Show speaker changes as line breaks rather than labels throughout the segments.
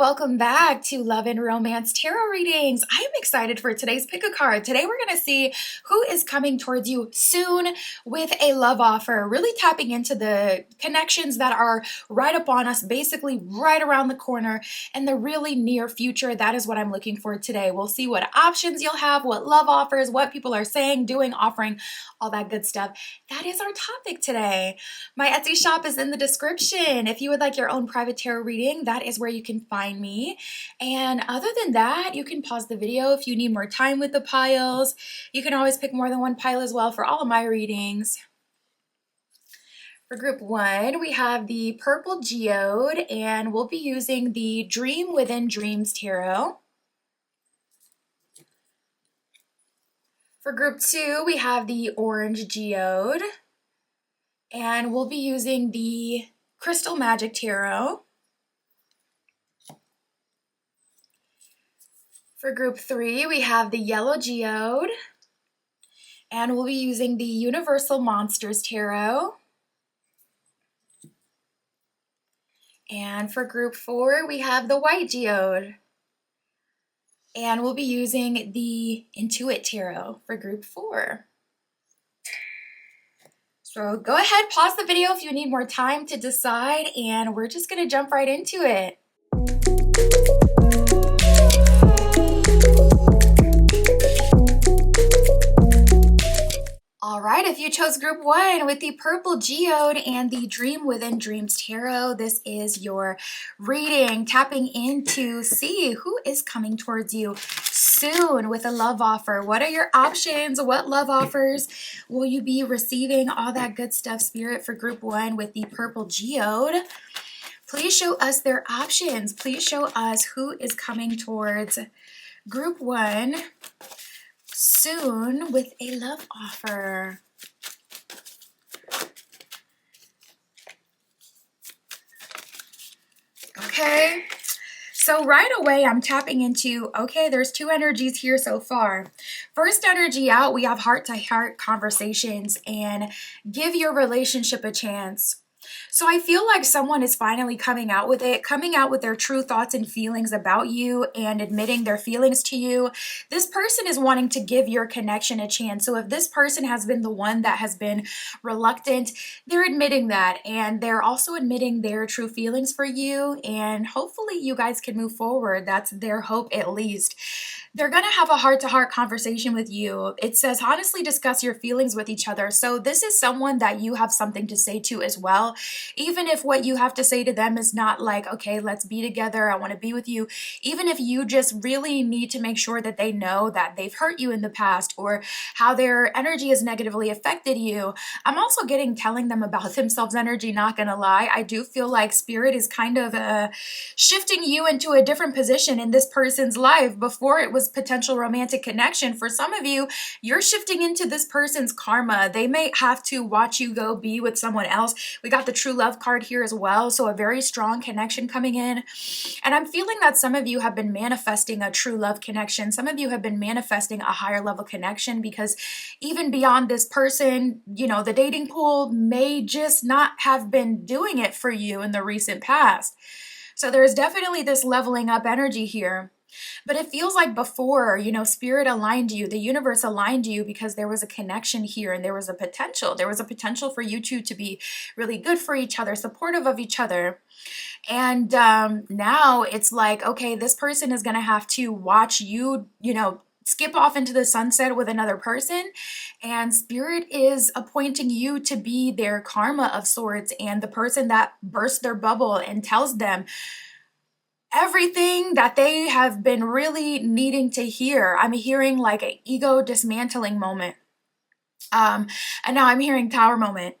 welcome back to Love and Romance Tarot Readings. I am excited for today's pick a card. Today we're going to see who is coming towards you soon with a love offer, really tapping into the connections that are right up on us, basically right around the corner in the really near future. That is what I'm looking for today. We'll see what options you'll have, what love offers, what people are saying, doing, offering, all that good stuff. That is our topic today. My Etsy shop is in the description. If you would like your own private tarot reading, that is where you can find me. And other than that, you can pause the video if you need more time with the piles. You can always pick more than one pile as well for all of my readings. For group one, we have the Purple Geode, and we'll be using the Dream Within Dreams Tarot. For group two, we have the Orange Geode, and we'll be using the Crystal Magic Tarot. For group three, we have the Yellow Geode, and we'll be using the Universal Monsters Tarot. And for group four, we have the White Geode, and we'll be using the Intuit Tarot for group four. So go ahead, pause the video if you need more time to decide, and we're just going to jump right into it. All right, if you chose group one with the Purple Geode and the Dream Within Dreams Tarot, this is your reading, tapping in to see who is coming towards you soon with a love offer. What are your options? What love offers will you be receiving? All that good stuff, Spirit, for group one with the Purple Geode. Please show us their options. Please show us who is coming towards group one soon with a love offer. Okay, so right away I'm tapping into, okay, there's two energies here so far. First energy out, we have heart-to-heart conversations and give your relationship a chance. So I feel like someone is finally coming out with it, coming out with their true thoughts and feelings about you and admitting their feelings to you. This person is wanting to give your connection a chance. So if this person has been the one that has been reluctant, they're admitting that, and they're also admitting their true feelings for you, and hopefully you guys can move forward. That's their hope, at least. They're going to have a heart-to-heart conversation with you. It says, honestly discuss your feelings with each other. So this is someone that you have something to say to as well. Even if what you have to say to them is not like, okay, let's be together, I want to be with you. Even if you just really need to make sure that they know that they've hurt you in the past or how their energy has negatively affected you. I'm also telling them about themselves energy, not going to lie. I do feel like Spirit is kind of shifting you into a different position in this person's life. Before it was potential romantic connection. For some of you, you're shifting into this person's karma. They may have to watch you go be with someone else. We got the true love card here as well. So a very strong connection coming in. And I'm feeling that some of you have been manifesting a true love connection. Some of you have been manifesting a higher level connection because even beyond this person, you know, the dating pool may just not have been doing it for you in the recent past. So there's definitely this leveling up energy here. But it feels like before, you know, Spirit aligned you, the universe aligned you because there was a connection here and there was a potential. There was a potential for you two to be really good for each other, supportive of each other. And now it's like, okay, this person is going to have to watch you, you know, skip off into the sunset with another person, and Spirit is appointing you to be their karma of sorts and the person that bursts their bubble and tells them everything that they have been really needing to hear. I'm hearing like an ego dismantling moment. And now I'm hearing tower moment.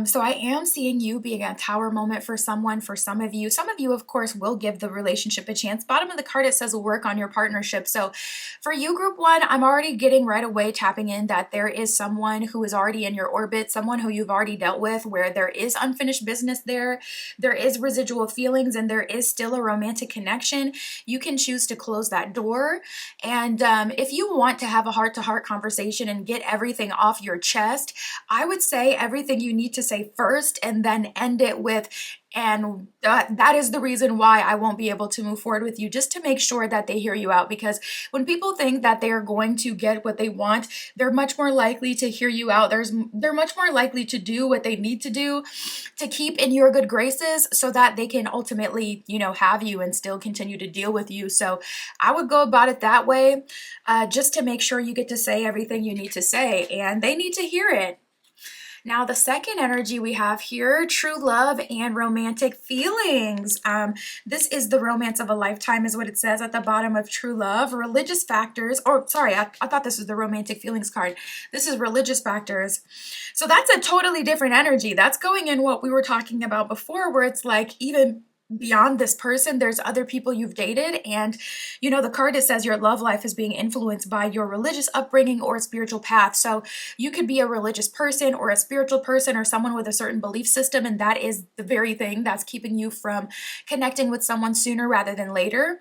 So I am seeing you being a tower moment for someone, for some of you. Some of you, of course, will give the relationship a chance. Bottom of the card, it says work on your partnership. So for you, group one, I'm already getting right away tapping in that there is someone who is already in your orbit, someone who you've already dealt with, where there is unfinished business there is residual feelings, and there is still a romantic connection. You can choose to close that door. And if you want to have a heart-to-heart conversation and get everything off your chest, I would say everything you need to say first and then end it with, And that is the reason why I won't be able to move forward with you, just to make sure that they hear you out. Because when people think that they are going to get what they want, they're much more likely to hear you out. They're much more likely to do what they need to do to keep in your good graces so that they can ultimately, have you and still continue to deal with you. So I would go about it that way, just to make sure you get to say everything you need to say, and they need to hear it. Now, the second energy we have here, true love and romantic feelings. This is the romance of a lifetime is what it says at the bottom of true love. Religious factors, or sorry, I thought this was the romantic feelings card. This is religious factors. So that's a totally different energy. That's going in what we were talking about before, where it's like even beyond this person, there's other people you've dated. And, the card, it says your love life is being influenced by your religious upbringing or spiritual path. So you could be a religious person or a spiritual person or someone with a certain belief system. And that is the very thing that's keeping you from connecting with someone sooner rather than later.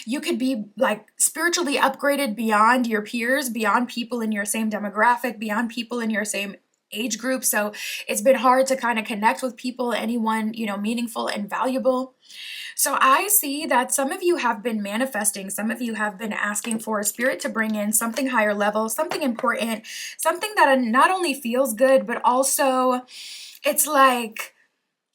You could be like spiritually upgraded beyond your peers, beyond people in your same demographic, beyond people in your same age group. So it's been hard to kind of connect with people, anyone, meaningful and valuable. So I see that some of you have been manifesting, some of you have been asking for a spirit to bring in something higher level, something important, something that not only feels good, but also it's like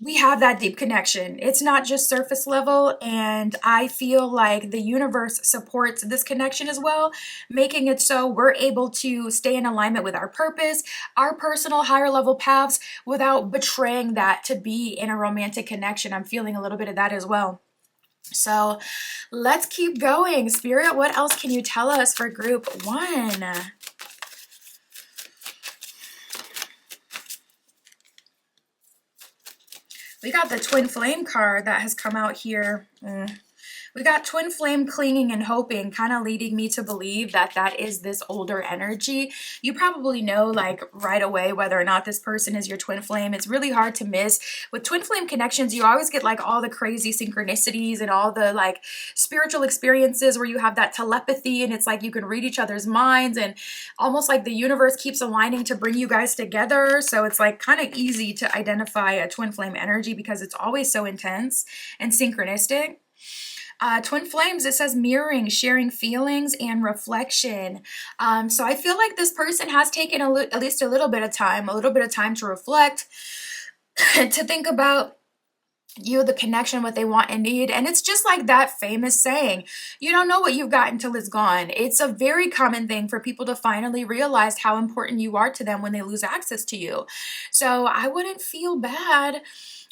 we have that deep connection. It's not just surface level, and I feel like the universe supports this connection as well, making it so we're able to stay in alignment with our purpose, our personal higher level paths, without betraying that to be in a romantic connection. I'm feeling a little bit of that as well. So let's keep going. Spirit, what else can you tell us for group 1? We got the twin flame card that has come out here. We got twin flame, clinging and hoping, kind of leading me to believe that that is this older energy. You probably know like right away whether or not this person is your twin flame. It's really hard to miss. With twin flame connections, you always get like all the crazy synchronicities and all the like spiritual experiences where you have that telepathy and it's like you can read each other's minds and almost like the universe keeps aligning to bring you guys together. So it's like kind of easy to identify a twin flame energy because it's always so intense and synchronistic. Twin flames, it says mirroring, sharing feelings and reflection. So I feel like this person has taken at least a little bit of time to reflect, to think about you, the connection, what they want and need. And it's just like that famous saying, you don't know what you've got until it's gone. It's a very common thing for people to finally realize how important you are to them when they lose access to you. So I wouldn't feel bad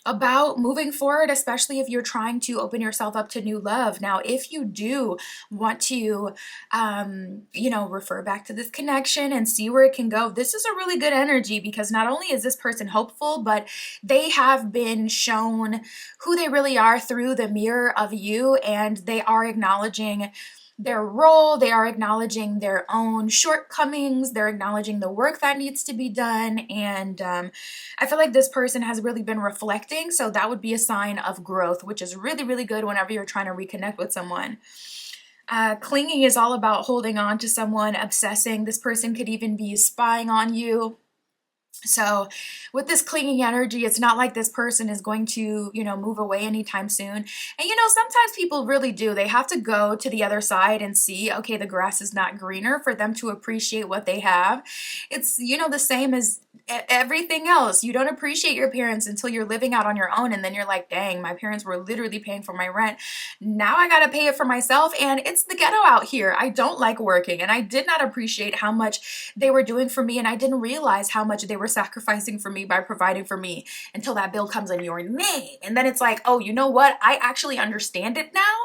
about moving forward, especially if you're trying to open yourself up to new love. Now, if you do want to, refer back to this connection and see where it can go, this is a really good energy because not only is this person hopeful, but they have been shown who they really are through the mirror of you, and they are acknowledging their role, they are acknowledging their own shortcomings, they're acknowledging the work that needs to be done, and I feel like this person has really been reflecting, so that would be a sign of growth, which is really, really good whenever you're trying to reconnect with someone. Clinging is all about holding on to someone, obsessing. This person could even be spying on you. So with this clinging energy, it's not like this person is going to, move away anytime soon. And, sometimes people really do. They have to go to the other side and see, okay, the grass is not greener for them to appreciate what they have. It's, the same as everything else. You don't appreciate your parents until you're living out on your own. And then you're like, dang, my parents were literally paying for my rent. Now I got to pay it for myself. And it's the ghetto out here. I don't like working. And I did not appreciate how much they were doing for me. And I didn't realize how much they were sacrificing for me by providing for me until that bill comes in your name. And then it's like, oh, you know what? I actually understand it now.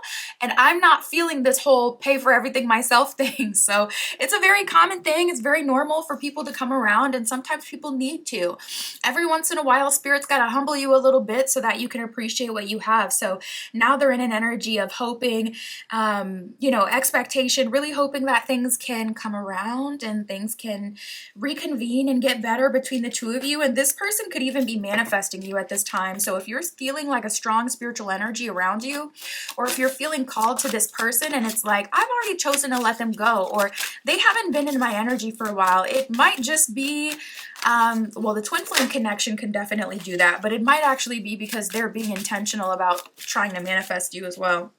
And I'm not feeling this whole pay for everything myself thing. So it's a very common thing. It's very normal for people to come around. And sometimes people need to. Every once in a while, spirit's got to humble you a little bit so that you can appreciate what you have. So now they're in an energy of hoping, expectation, really hoping that things can come around and things can reconvene and get better between the two of you. And this person could even be manifesting you at this time. So if you're feeling like a strong spiritual energy around you, or if you're feeling called to this person and it's like, I've already chosen to let them go, or they haven't been in my energy for a while, it might just be Well, the twin flame connection can definitely do that, but it might actually be because they're being intentional about trying to manifest you as well.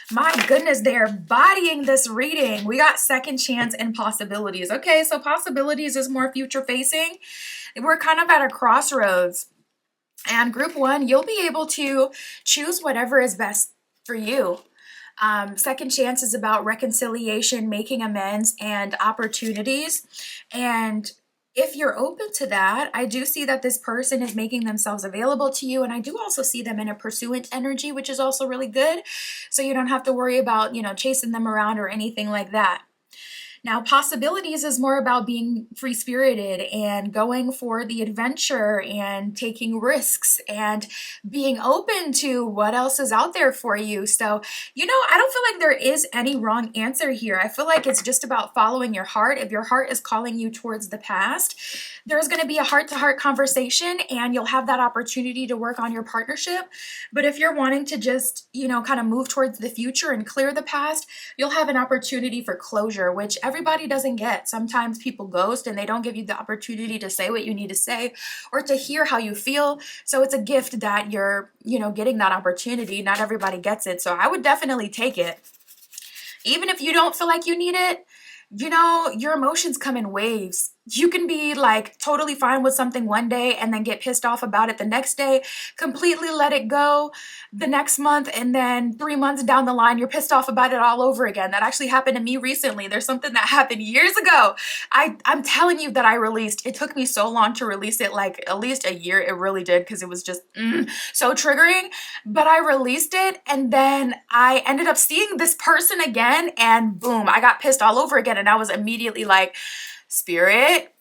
My goodness, they're bodying this reading. We got second chance and possibilities. Okay, so possibilities is more future facing. We're kind of at a crossroads. And group one, you'll be able to choose whatever is best for you. Second chance is about reconciliation, making amends, and opportunities. And if you're open to that, I do see that this person is making themselves available to you. And I do also see them in a pursuant energy, which is also really good. So you don't have to worry about, chasing them around or anything like that. Now, possibilities is more about being free-spirited and going for the adventure and taking risks and being open to what else is out there for you. So, I don't feel like there is any wrong answer here. I feel like it's just about following your heart. If your heart is calling you towards the past, there's going to be a heart-to-heart conversation and you'll have that opportunity to work on your partnership. But if you're wanting to just, kind of move towards the future and clear the past, you'll have an opportunity for closure, which everybody doesn't get. Sometimes people ghost and they don't give you the opportunity to say what you need to say or to hear how you feel. So it's a gift that you're, getting that opportunity. Not everybody gets it. So I would definitely take it. Even if you don't feel like you need it, your emotions come in waves. You can be like totally fine with something one day and then get pissed off about it the next day, completely let it go the next month, and then 3 months down the line, you're pissed off about it all over again. That actually happened to me recently. There's something that happened years ago. I'm telling you that I released. It took me so long to release it, like at least a year. It really did, because it was just so triggering. But I released it, and then I ended up seeing this person again, and boom, I got pissed all over again. And I was immediately like, Spirit,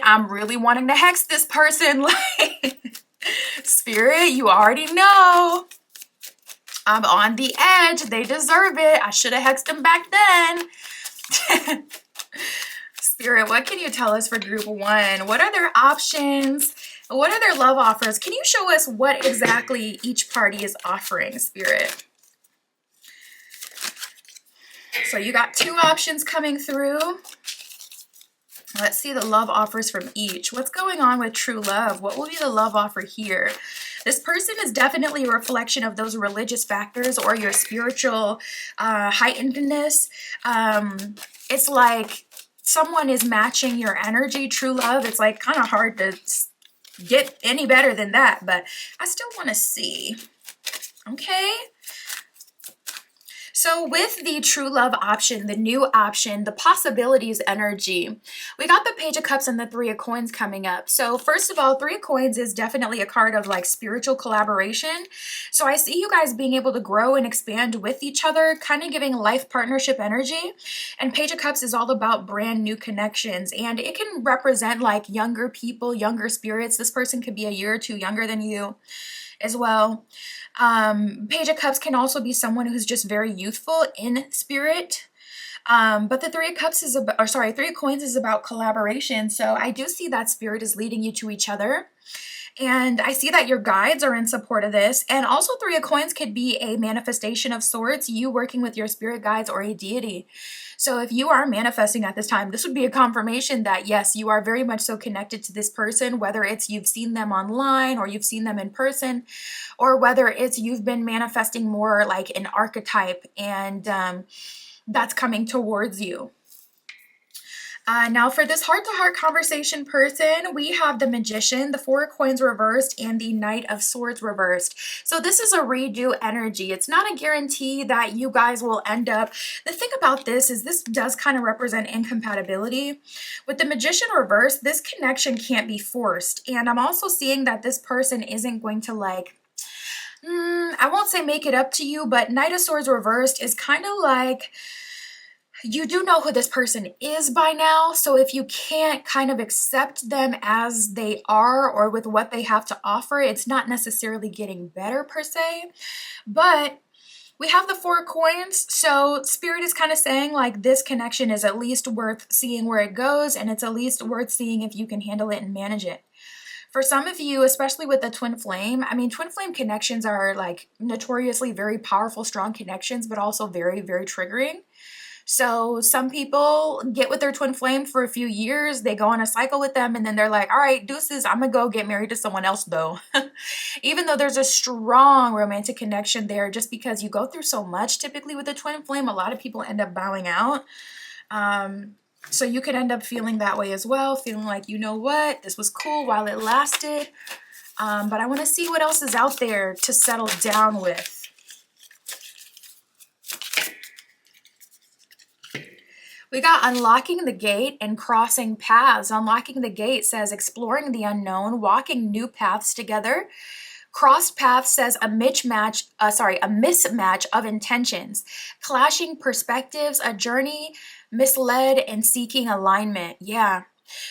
I'm really wanting to hex this person. Like, Spirit, you already know. I'm on the edge. They deserve it. I should have hexed them back then. Spirit, what can you tell us for group one? What are their options? What are their love offers? Can you show us what exactly each party is offering, Spirit? So you got two options coming through. Let's see the love offers from each. What's going on with true love? What will be the love offer here? This person is definitely a reflection of those religious factors or your spiritual heightenedness. It's like someone is matching your energy. True love, it's like kind of hard to get any better than that, but I still want to see. Okay. So with the true love option, the new option, the possibilities energy, we got the Page of Cups and the Three of Coins coming up. So first of all, Three of Coins is definitely a card of like spiritual collaboration. So I see you guys being able to grow and expand with each other, kind of giving life partnership energy. And Page of Cups is all about brand new connections. And it can represent like younger people, younger spirits. This person could be a year or two younger than you as well. Page of Cups can also be someone who's just very youthful in spirit. But the Three of Cups is about, Three of Coins is about collaboration. So I do see that spirit is leading you to each other. And I see that your guides are in support of this. And also Three of Coins could be a manifestation of sorts, you working with your spirit guides or a deity. So if you are manifesting at this time, this would be a confirmation that yes, you are very much so connected to this person, whether it's you've seen them online or you've seen them in person, or whether it's you've been manifesting more like an archetype and that's coming towards you. Now for this heart-to-heart conversation person, we have the Magician, the Four of Coins reversed, and the Knight of Swords reversed. So this is a redo energy. It's not a guarantee that you guys will end up. The thing about this is this does kind of represent incompatibility. With the Magician reversed, this connection can't be forced. And I'm also seeing that this person isn't going to like, I won't say make it up to you, but Knight of Swords reversed is kind of like, you do know who this person is by now, so if you can't kind of accept them as they are or with what they have to offer, it's not necessarily getting better per se. But we have the Four of Coins, so Spirit is kind of saying like this connection is at least worth seeing where it goes, and it's at least worth seeing if you can handle it and manage it. For some of you, especially with the twin flame, I mean, twin flame connections are like notoriously very powerful, strong connections, but also very, very triggering. So some people get with their twin flame for a few years, they go on a cycle with them, and then they're like, all right, deuces, I'm gonna go get married to someone else though. Even though there's a strong romantic connection there, just because you go through so much typically with a twin flame, a lot of people end up bowing out. So you could end up feeling that way as well, feeling like, you know what, this was cool while it lasted, but I want to see what else is out there to settle down with. We got unlocking the gate and crossing paths. Unlocking the gate says exploring the unknown, walking new paths together. Crossed paths says a mismatch of intentions, clashing perspectives, a journey misled and seeking alignment. Yeah.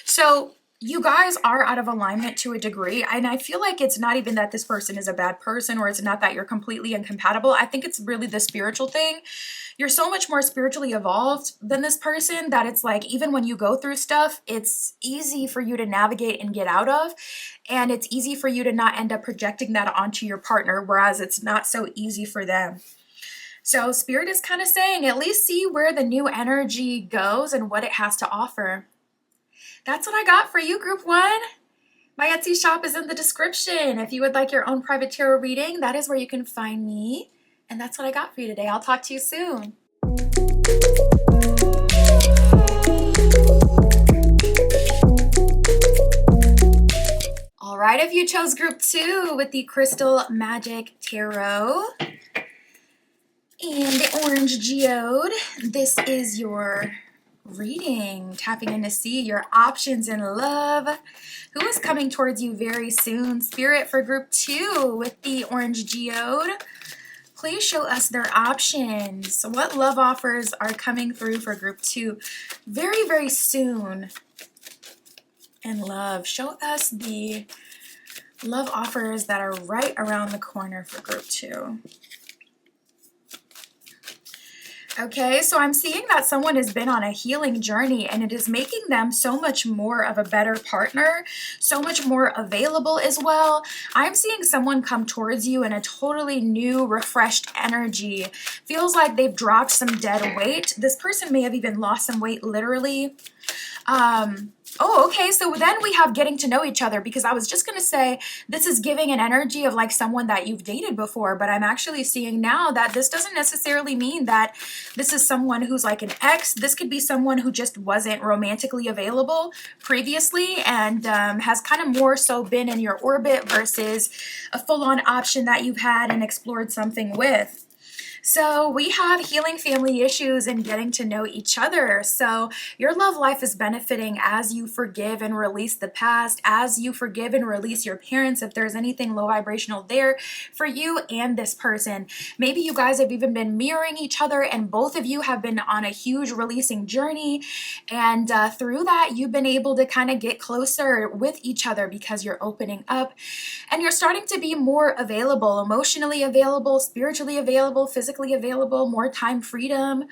So you guys are out of alignment to a degree, and I feel like it's not even that this person is a bad person, or it's not that you're completely incompatible. I think it's really the spiritual thing. You're so much more spiritually evolved than this person that it's like, even when you go through stuff, it's easy for you to navigate and get out of, and it's easy for you to not end up projecting that onto your partner, whereas it's not so easy for them. So Spirit is kind of saying, at least see where the new energy goes and what it has to offer. That's what I got for you, Group 1. My Etsy shop is in the description. If you would like your own private tarot reading, that is where you can find me. And that's what I got for you today. I'll talk to you soon. All right, if you chose Group 2 with the Crystal Magic Tarot and the Orange Geode, this is your reading, tapping in to see your options in love. Who is coming towards you very soon? Spirit for Group 2 with the Orange Geode. Please show us their options. What love offers are coming through for Group 2 very, very soon in love? Show us the love offers that are right around the corner for Group 2. Okay, so I'm seeing that someone has been on a healing journey, and it is making them so much more of a better partner, so much more available as well. I'm seeing someone come towards you in a totally new, refreshed energy. Feels like they've dropped some dead weight. This person may have even lost some weight literally. Oh, okay, so then we have getting to know each other, because I was just going to say this is giving an energy of like someone that you've dated before, but I'm actually seeing now that this doesn't necessarily mean that this is someone who's like an ex. This could be someone who just wasn't romantically available previously and has kind of more so been in your orbit versus a full-on option that you've had and explored something with. So we have healing family issues and getting to know each other. So your love life is benefiting as you forgive and release the past, as you forgive and release your parents, if there's anything low vibrational there for you and this person. Maybe you guys have even been mirroring each other, and both of you have been on a huge releasing journey. And through that, you've been able to kind of get closer with each other because you're opening up and you're starting to be more available, emotionally available, spiritually available, physically available, more time freedom.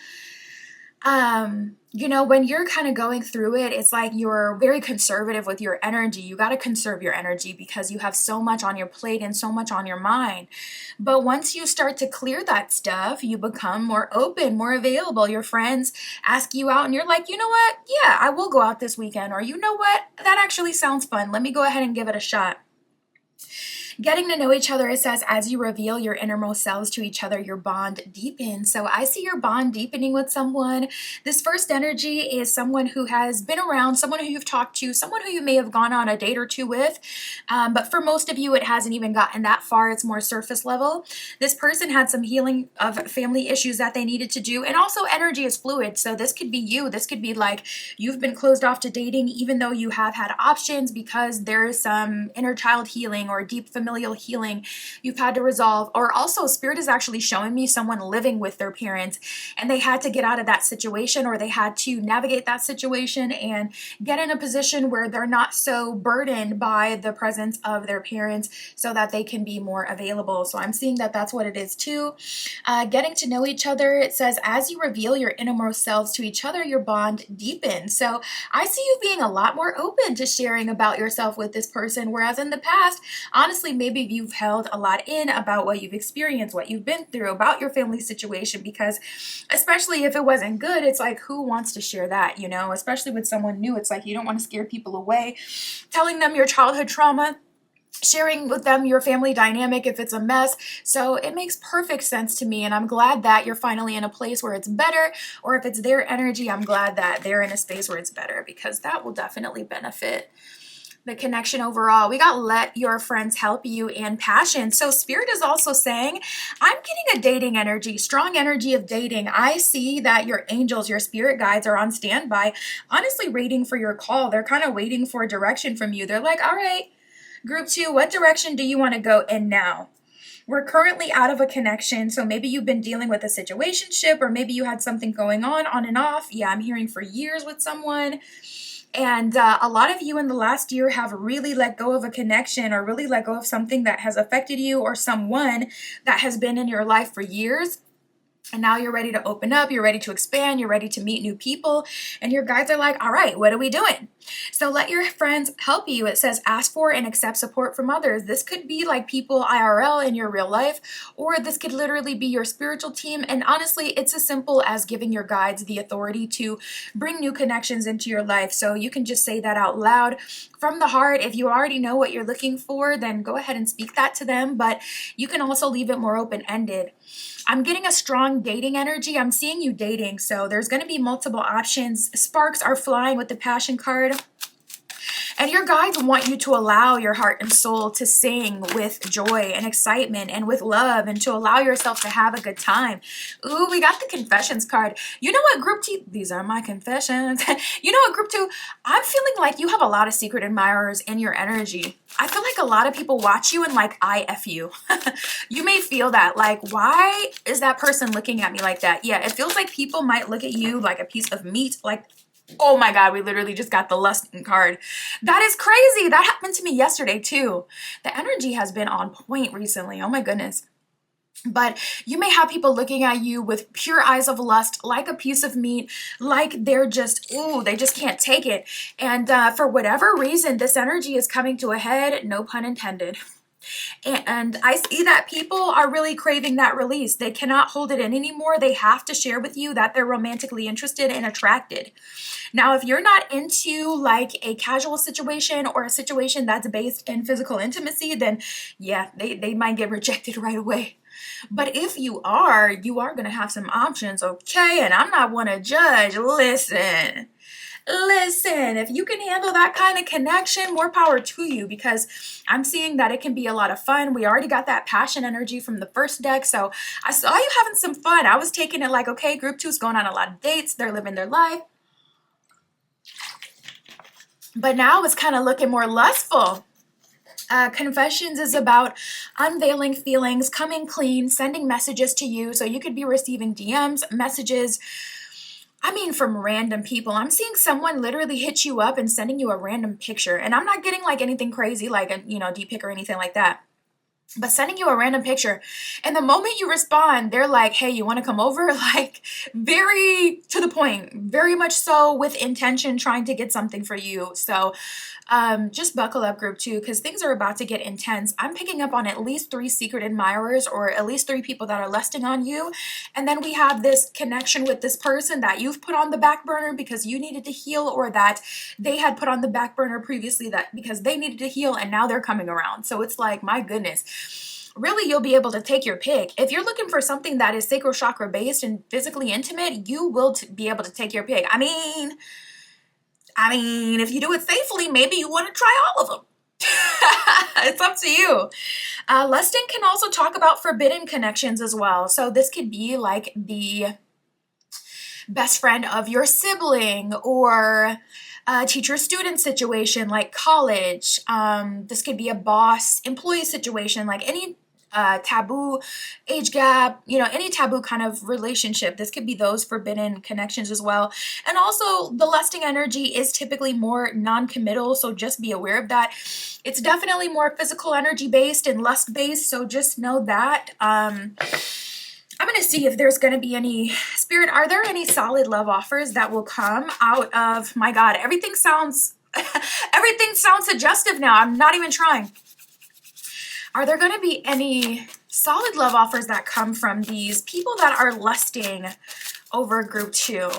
You know, when you're kind of going through it, it's like you're very conservative with your energy. You got to conserve your energy because you have so much on your plate and so much on your mind. But once you start to clear that stuff, you become more open, more available. Your friends ask you out and you're like, you know what? Yeah, I will go out this weekend. Or you know what? That actually sounds fun. Let me go ahead and give it a shot. Getting to know each other, it says, as you reveal your innermost selves to each other, your bond deepens. So I see your bond deepening with someone. This first energy is someone who has been around, someone who you've talked to, someone who you may have gone on a date or two with. But for most of you, it hasn't even gotten that far. It's more surface level. This person had some healing of family issues that they needed to do. And also energy is fluid. So this could be you. This could be like you've been closed off to dating, even though you have had options because there is some inner child healing or deep familial healing you've had to resolve. Or also Spirit is actually showing me someone living with their parents and they had to get out of that situation, or they had to navigate that situation and get in a position where they're not so burdened by the presence of their parents so that they can be more available. So I'm seeing that that's what it is too. Getting to know each other, it says, as you reveal your innermost selves to each other, your bond deepens. So I see you being a lot more open to sharing about yourself with this person, whereas in the past, honestly, maybe you've held a lot in about what you've experienced, what you've been through, about your family situation, because especially if it wasn't good, it's like, who wants to share that, you know? Especially with someone new, it's like you don't want to scare people away, telling them your childhood trauma, sharing with them your family dynamic if it's a mess. So it makes perfect sense to me, and I'm glad that you're finally in a place where it's better, or if it's their energy, I'm glad that they're in a space where it's better, because that will definitely benefit the connection overall. We got let your friends help you and passion. So spirit is also saying, I'm getting a dating energy, strong energy of dating. I see that your angels, your spirit guides are on standby, honestly waiting for your call. They're kind of waiting for a direction from you. They're like, all right, group 2, what direction do you want to go in now? We're currently out of a connection, so maybe you've been dealing with a situationship, or maybe you had something going on and off. Yeah, I'm hearing for years with someone. And a lot of you in the last year have really let go of a connection, or really let go of something that has affected you, or someone that has been in your life for years. And now you're ready to open up, you're ready to expand, you're ready to meet new people, and your guides are like, all right, what are we doing? So let your friends help you. It says ask for and accept support from others. This could be like people IRL in your real life, or this could literally be your spiritual team. And honestly, it's as simple as giving your guides the authority to bring new connections into your life. So you can just say that out loud from the heart. If you already know what you're looking for, then go ahead and speak that to them, but you can also leave it more open-ended. I'm getting a strong dating energy. I'm seeing you dating, so there's going to be multiple options. Sparks are flying with the passion card. And your guides want you to allow your heart and soul to sing with joy and excitement and with love, and to allow yourself to have a good time. Ooh, we got the confessions card. You know what, group 2? These are my confessions. You know what, group 2? I'm feeling like you have a lot of secret admirers in your energy. I feel like a lot of people watch you and like, I F you. You may feel that, like, why is that person looking at me like that? Yeah, it feels like people might look at you like a piece of meat, like, oh my God, we literally just got the lusting card. That is crazy. That happened to me yesterday too. The energy has been on point recently. Oh my goodness. But you may have people looking at you with pure eyes of lust, like a piece of meat, like they're just, ooh, they just can't take it. And for whatever reason, this energy is coming to a head, no pun intended. And I see that people are really craving that release. They cannot hold it in anymore. They have to share with you that they're romantically interested and attracted. Now, if you're not into like a casual situation, or a situation that's based in physical intimacy, then yeah, they might get rejected right away. But if you are going to have some options, okay? And I'm not one to judge. Listen, if you can handle that kind of connection, more power to you, because I'm seeing that it can be a lot of fun. We already got that passion energy from the first deck, so I saw you having some fun. I was taking it like, okay, group 2 is going on a lot of dates. They're living their life. But now it's kind of looking more lustful. Confessions is about unveiling feelings, coming clean, sending messages to you. So you could be receiving DMs, messages, I mean, from random people. I'm seeing someone literally hit you up and sending you a random picture. And I'm not getting like anything crazy, like a, deep pic or anything like that. But sending you a random picture. And the moment you respond, they're like, hey, you want to come over? Like, very to the point, very much so with intention, trying to get something for you. So just buckle up, group 2, because things are about to get intense. I'm picking up on at least 3 secret admirers, or at least 3 people that are lusting on you. And then we have this connection with this person that you've put on the back burner because you needed to heal, or that they had put on the back burner previously that because they needed to heal, and now they're coming around. So it's like, my goodness. Really, you'll be able to take your pick. If you're looking for something that is sacral chakra based and physically intimate, you will be able to take your pick. I mean, if you do it safely, maybe you want to try all of them. It's up to you. Lusting can also talk about forbidden connections as well. So this could be like the best friend of your sibling, or a teacher-student situation like college. This could be a boss-employee situation, like any taboo age gap, any taboo kind of relationship. This could be those forbidden connections as well. And also the lusting energy is typically more non-committal, so just be aware of that. It's definitely more physical energy based and lust based, so just know that. I'm going to see if there's going to be any spirit. Are there any solid love offers that will come out of, my God, everything sounds suggestive now. I'm not even trying. Are there going to be any solid love offers that come from these people that are lusting over group 2?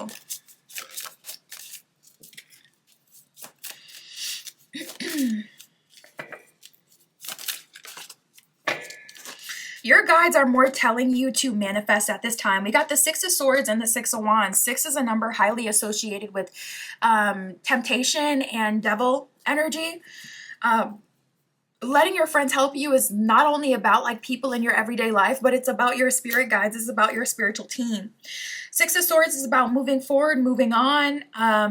Your guides are more telling you to manifest at this time. We got the Six of Swords and the Six of Wands. 6 is a number highly associated with temptation and devil energy. Letting your friends help you is not only about like people in your everyday life, but it's about your spirit guides. It's about your spiritual team. 6 of Swords is about moving forward, moving on,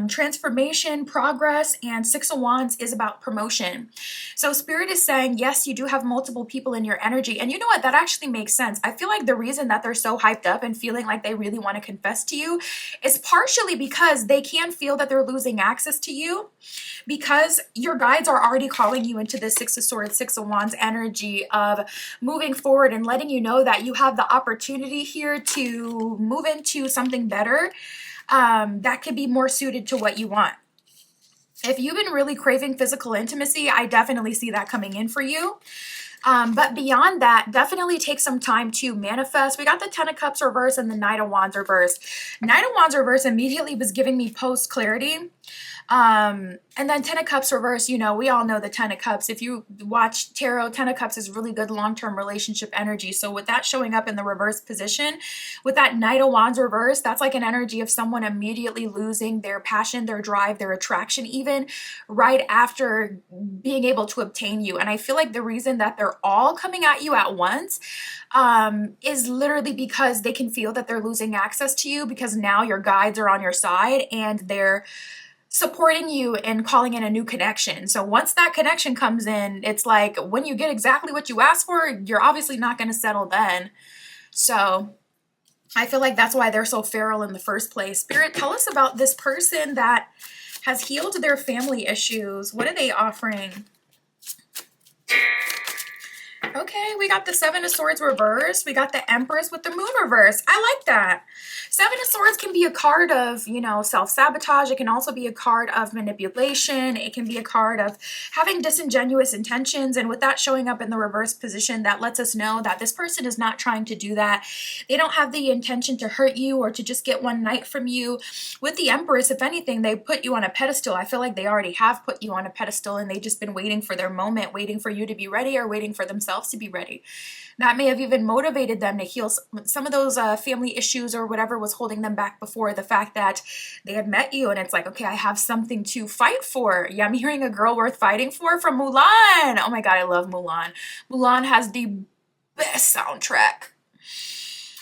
transformation, progress, and 6 of Wands is about promotion. So Spirit is saying, yes, you do have multiple people in your energy. And you know what? That actually makes sense. I feel like the reason that they're so hyped up and feeling like they really want to confess to you is partially because they can feel that they're losing access to you, because your guides are already calling you into the 6 of Swords, 6 of Wands energy of moving forward and letting you know that you have the opportunity here to move into something better that could be more suited to what you want. If you've been really craving physical intimacy, I definitely see that coming in for you. But beyond that, definitely take some time to manifest. We got the 10 of Cups reverse and the Knight of Wands reverse. Knight of Wands reverse immediately was giving me post clarity. And then 10 of Cups reverse, you know, we all know the 10 of Cups. If you watch tarot, 10 of Cups is really good long-term relationship energy. So with that showing up in the reverse position, with that Knight of Wands reverse, that's like an energy of someone immediately losing their passion, their drive, their attraction, even right after being able to obtain you. And I feel like the reason that they're all coming at you at once is literally because they can feel that they're losing access to you, because now your guides are on your side and they're supporting you and calling in a new connection. So once that connection comes in, it's like when you get exactly what you asked for, you're obviously not going to settle then. So I feel like that's why they're so feral in the first place. Spirit, tell us about this person that has healed their family issues. What are they offering? Okay, we got the 7 of Swords reversed. We got the Empress with the Moon reversed. I like that. 7 of Swords can be a card of, you know, self-sabotage. It can also be a card of manipulation. It can be a card of having disingenuous intentions. And with that showing up in the reverse position, that lets us know that this person is not trying to do that. They don't have the intention to hurt you or to just get one night from you. With the Empress, if anything, they put you on a pedestal. I feel like they already have put you on a pedestal and they've just been waiting for their moment, waiting for you to be ready or waiting for themselves to be ready. That may have even motivated them to heal some of those family issues or whatever was holding them back before. The fact that they had met you and it's like, okay, I have something to fight for. Yeah, I'm hearing a girl worth fighting for from Mulan. Oh my God, I love Mulan. Mulan has the best soundtrack.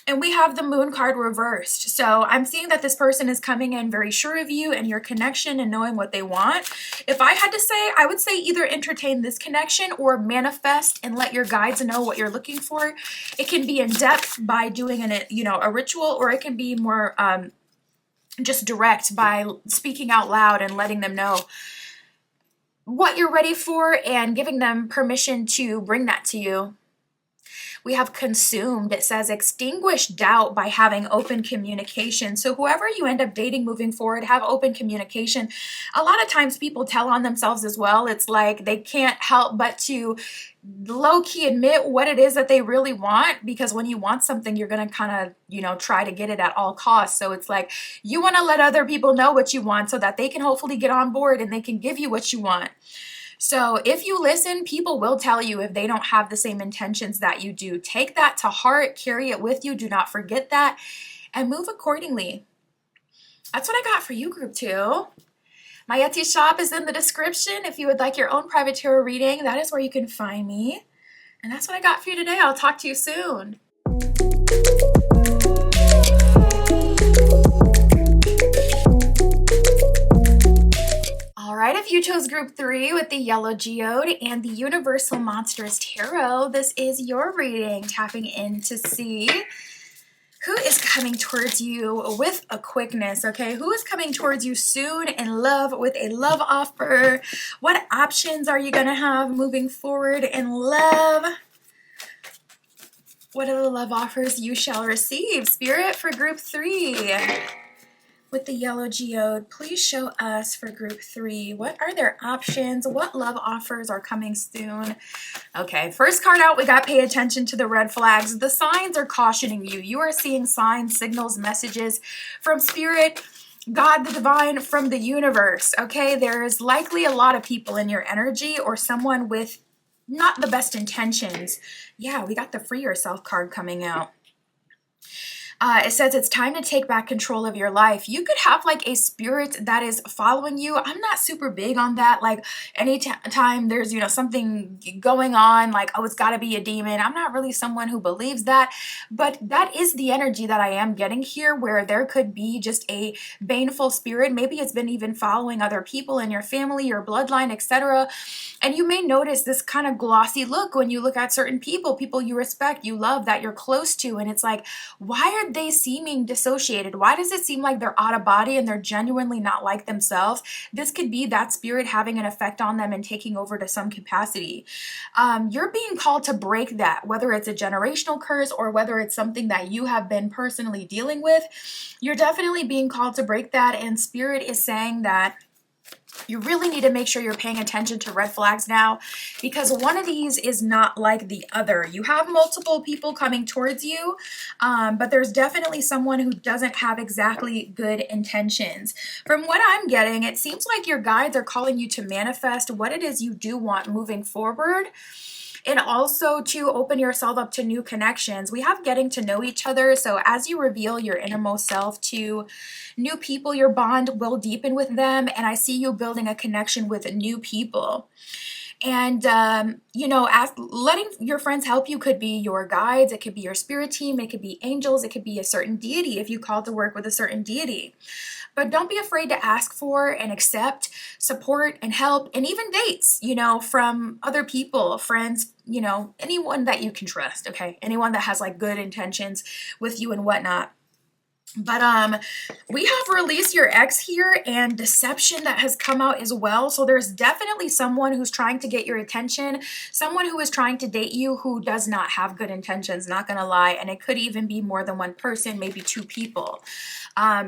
And we have the Moon card reversed. So I'm seeing that this person is coming in very sure of you and your connection and knowing what they want. If I had to say, I would say either entertain this connection or manifest and let your guides know what you're looking for. It can be in depth by doing a ritual, or it can be more just direct by speaking out loud and letting them know what you're ready for and giving them permission to bring that to you. We have consumed. It says extinguish doubt by having open communication. So whoever you end up dating moving forward, have open communication. A lot of times people tell on themselves as well. It's like they can't help but to low-key admit what it is that they really want, because when you want something, you're going to kind of, try to get it at all costs. So it's like you want to let other people know what you want so that they can hopefully get on board and they can give you what you want. So if you listen, people will tell you if they don't have the same intentions that you do. Take that to heart, carry it with you, do not forget that, and move accordingly. That's what I got for you, Group 2. My Etsy shop is in the description. If you would like your own private tarot reading, that is where you can find me. And that's what I got for you today. I'll talk to you soon. All right, if you chose Group 3 with the Yellow Geode and the Universal Monstrous Tarot, this is your reading, tapping in to see who is coming towards you with a quickness, okay? Who is coming towards you soon in love with a love offer? What options are you going to have moving forward in love? What are the love offers you shall receive? Spirit, for Group 3. with the yellow geode, please show us for group 3, what are their options? What love offers are coming soon? Okay, first card out, we got pay attention to the red flags. The signs are cautioning you. You are seeing signs, signals, messages from spirit, God, the divine, from the universe. Okay, there's likely a lot of people in your energy or someone with not the best intentions. Yeah, we got the free yourself card coming out. It says it's time to take back control of your life. You could have like a spirit that is following you. I'm not super big on that. Like anytime there's, something going on, like, oh, it's got to be a demon. I'm not really someone who believes that, but that is the energy that I am getting here, where there could be just a baneful spirit. Maybe it's been even following other people in your family, your bloodline, etc. And you may notice this kind of glossy look when you look at certain people you respect, you love, that you're close to. And it's like, why are they seeming dissociated? Why does it seem like they're out of body and they're genuinely not like themselves? This could be that spirit having an effect on them and taking over to some capacity. You're being called to break that, whether it's a generational curse or whether it's something that you have been personally dealing with. You're definitely being called to break that, and spirit is saying that you really need to make sure you're paying attention to red flags now, because one of these is not like the other. You have multiple people coming towards you, but there's definitely someone who doesn't have exactly good intentions. From what I'm getting, it seems like your guides are calling you to manifest what it is you do want moving forward, and also to open yourself up to new connections. We have getting to know each other. So as you reveal your innermost self to new people, your bond will deepen with them. And I see you building a connection with new people. And, letting your friends help you could be your guides. It could be your spirit team. It could be angels. It could be a certain deity if you call to work with a certain deity. But don't be afraid to ask for and accept support and help, and even dates, from other people, friends, anyone that you can trust, okay? Anyone that has like good intentions with you and whatnot. But we have release your ex here, and deception that has come out as well. So there's definitely someone who's trying to get your attention, someone who is trying to date you who does not have good intentions, not gonna lie. And it could even be more than one person, maybe two people.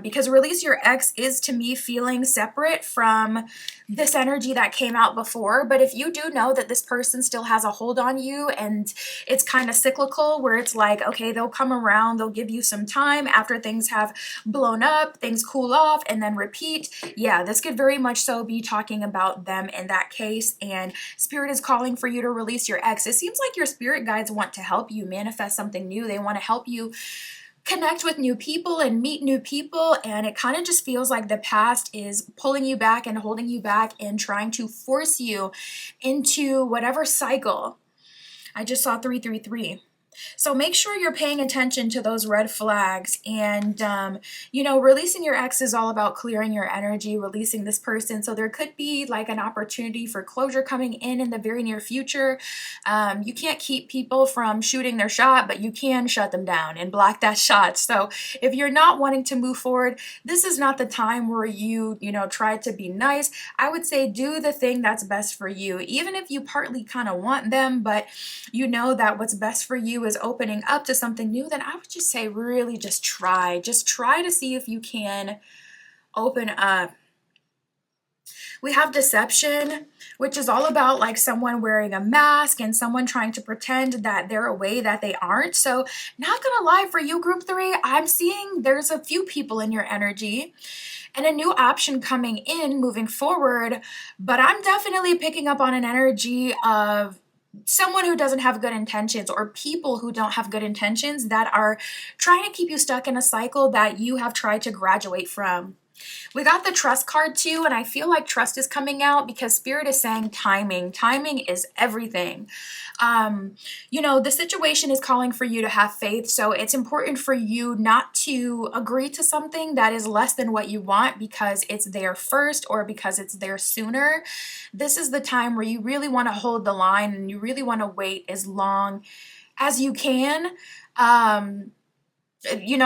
Because release your ex is, to me, feeling separate from this energy that came out before. But if you do know that this person still has a hold on you, and it's kind of cyclical, where it's like, okay, they'll come around, they'll give you some time after things have blown up, things cool off, and then repeat. Yeah, this could very much so be talking about them in that case. And spirit is calling for you to release your ex. It seems like your spirit guides want to help you manifest something new. They want to help you connect with new people and meet new people, and it kind of just feels like the past is pulling you back and holding you back and trying to force you into whatever cycle. I just saw 333. So make sure you're paying attention to those red flags. And, releasing your ex is all about clearing your energy, releasing this person. So there could be like an opportunity for closure coming in the very near future. You can't keep people from shooting their shot, but you can shut them down and block that shot. So if you're not wanting to move forward, this is not the time where you try to be nice. I would say do the thing that's best for you, even if you partly kind of want them, but you know that what's best for you is opening up to something new. Then I would just say really just try to see if you can open up. We have deception, which is all about like someone wearing a mask and someone trying to pretend that they're a way that they aren't. So not gonna lie, for you, group 3, I'm seeing there's a few people in your energy and a new option coming in moving forward, but I'm definitely picking up on an energy of someone who doesn't have good intentions, or people who don't have good intentions that are trying to keep you stuck in a cycle that you have tried to graduate from. We got the trust card too, and I feel like trust is coming out because spirit is saying timing. Timing is everything. The situation is calling for you to have faith, so it's important for you not to agree to something that is less than what you want because it's there first or because it's there sooner. This is the time where you really want to hold the line and you really want to wait as long as you can.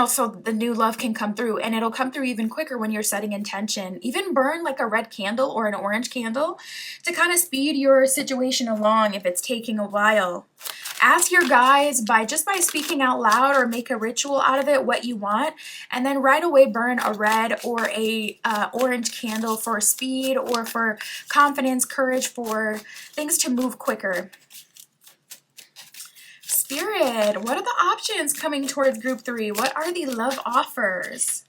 So the new love can come through, and it'll come through even quicker when you're setting intention. Even burn like a red candle or an orange candle to kind of speed your situation along if it's taking a while. Ask your guides by speaking out loud or make a ritual out of it what you want, and then right away burn a red or a orange candle for speed or for confidence, courage, for things to move quicker. Spirit, what are the options coming towards group 3? What are the love offers?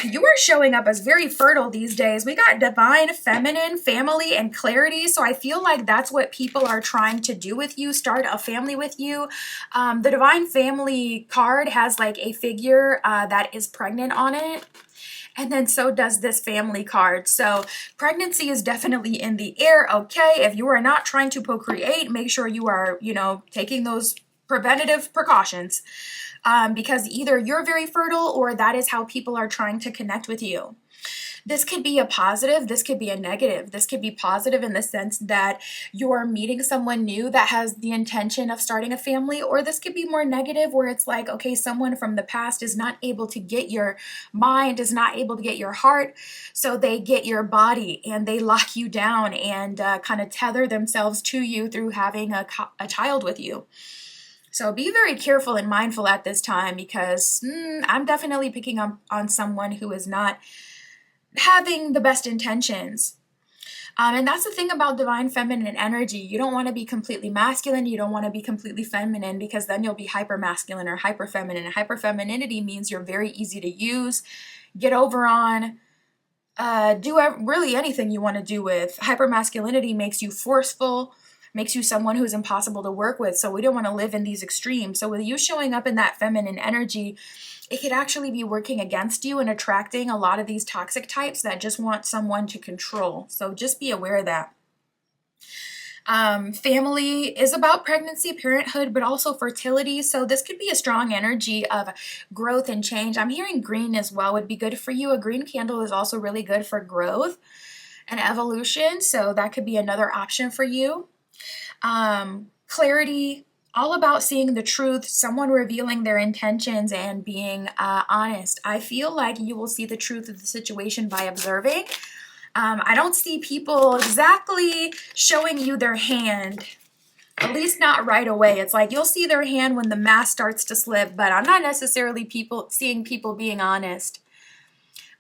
You are showing up as very fertile these days. We got divine, feminine, family, and clarity. So I feel like that's what people are trying to do with you, start a family with you. The divine family card has like a figure that is pregnant on it. And then so does this family card. So pregnancy is definitely in the air. Okay, if you are not trying to procreate, make sure you are, taking those preventative precautions. Because either you're very fertile or that is how people are trying to connect with you. This could be a positive, this could be a negative. This could be positive in the sense that you're meeting someone new that has the intention of starting a family, or this could be more negative where it's like, okay, someone from the past is not able to get your mind, is not able to get your heart, so they get your body and they lock you down and kind of tether themselves to you through having a child with you. So be very careful and mindful at this time, because I'm definitely picking up on someone who is not having the best intentions. And that's the thing about divine feminine energy. You don't want to be completely masculine. You don't want to be completely feminine, because then you'll be hyper masculine or hyper feminine. And hyper femininity means you're very easy to use, get over on, do really anything you want to do with. Hyper masculinity makes you forceful, makes you someone who's impossible to work with. So we don't want to live in these extremes. So with you showing up in that feminine energy, it could actually be working against you and attracting a lot of these toxic types that just want someone to control. So just be aware of that. Family is about pregnancy, parenthood, but also fertility. So this could be a strong energy of growth and change. I'm hearing green as well would be good for you. A green candle is also really good for growth and evolution. So that could be another option for you. Clarity, all about seeing the truth, someone revealing their intentions and being honest. I feel like you will see the truth of the situation by observing. I don't see people exactly showing you their hand, at least not right away. It's like you'll see their hand when the mask starts to slip, but I'm not necessarily seeing people being honest.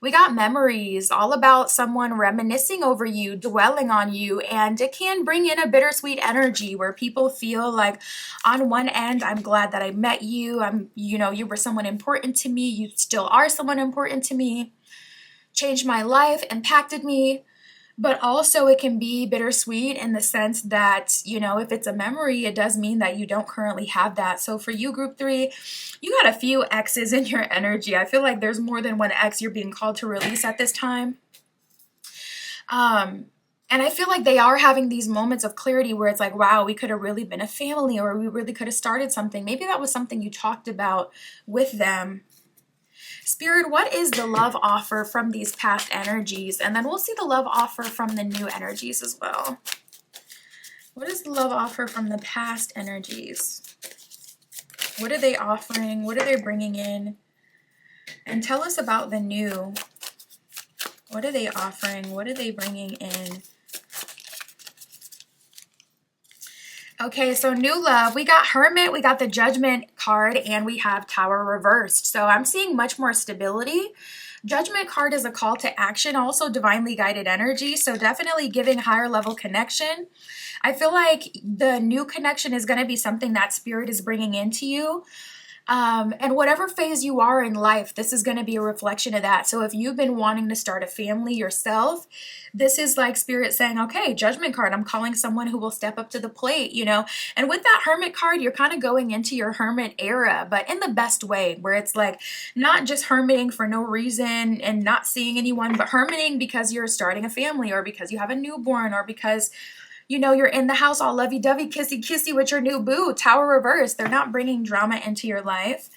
We got memories, all about someone reminiscing over you, dwelling on you, and it can bring in a bittersweet energy where people feel like, on one end, I'm glad that I met you. You were someone important to me. You still are someone important to me. Changed my life, impacted me. But also it can be bittersweet in the sense that, if it's a memory, it does mean that you don't currently have that. So for you, group 3, you got a few X's in your energy. I feel like there's more than one X you're being called to release at this time. And I feel like they are having these moments of clarity where it's like, wow, we could have really been a family, or we really could have started something. Maybe that was something you talked about with them. Spirit, what is the love offer from these past energies? And then we'll see the love offer from the new energies as well. What is the love offer from the past energies? What are they offering? What are they bringing in? And tell us about the new. What are they offering? What are they bringing in? Okay, so new love, we got Hermit, we got the Judgment card, and we have Tower reversed. So I'm seeing much more stability. Judgment card is a call to action, also divinely guided energy, so definitely giving higher level connection. I feel like the new connection is going to be something that Spirit is bringing into you. And whatever phase you are in life, this is going to be a reflection of that. So if you've been wanting to start a family yourself, this is like Spirit saying, okay, Judgment card, I'm calling someone who will step up to the plate, And with that Hermit card, you're kind of going into your Hermit era, but in the best way, where it's like not just hermiting for no reason and not seeing anyone, but hermiting because you're starting a family, or because you have a newborn, or because you're in the house all lovey-dovey, kissy-kissy with your new boo. Tower reverse. They're not bringing drama into your life.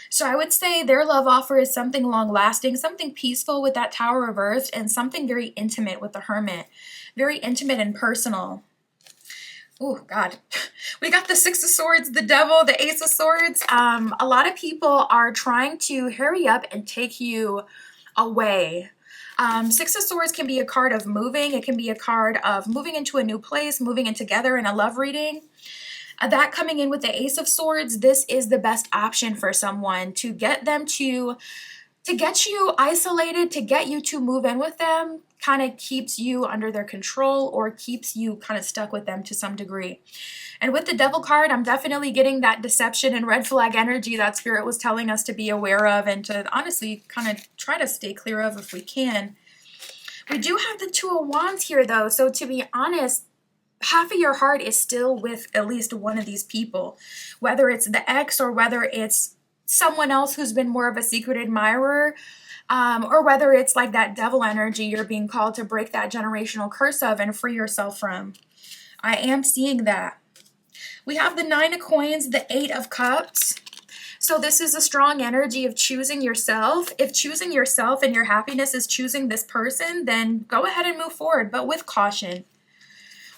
So I would say their love offer is something long-lasting, something peaceful with that Tower reversed, and something very intimate with the Hermit. Very intimate and personal. Oh, God. We got the Six of Swords, the Devil, the Ace of Swords. A lot of people are trying to hurry up and take you away. Six of Swords can be a card of moving. It can be a card of moving into a new place, moving in together in a love reading. That coming in with the Ace of Swords, this is the best option for someone to get them to get you isolated, to get you to move in with them, kind of keeps you under their control or keeps you kind of stuck with them to some degree. And with the Devil card, I'm definitely getting that deception and red flag energy that Spirit was telling us to be aware of and to honestly kind of try to stay clear of if we can. We do have the Two of Wands here though, so to be honest, half of your heart is still with at least one of these people, whether it's the ex or whether it's someone else who's been more of a secret admirer, or whether it's like that devil energy you're being called to break that generational curse of and free yourself from. I am seeing that. We have the Nine of Coins, the Eight of Cups. So this is a strong energy of choosing yourself. If choosing yourself and your happiness is choosing this person, then go ahead and move forward, but with caution.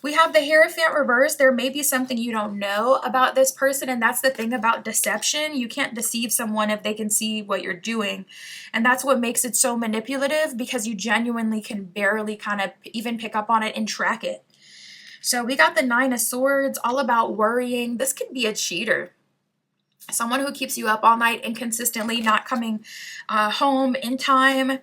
We have the Hierophant reverse. There may be something you don't know about this person, and that's the thing about deception. You can't deceive someone if they can see what you're doing. And that's what makes it so manipulative, because you genuinely can barely kind of even pick up on it and track it. So we got the Nine of Swords, all about worrying. This could be a cheater. Someone who keeps you up all night and consistently not coming home in time.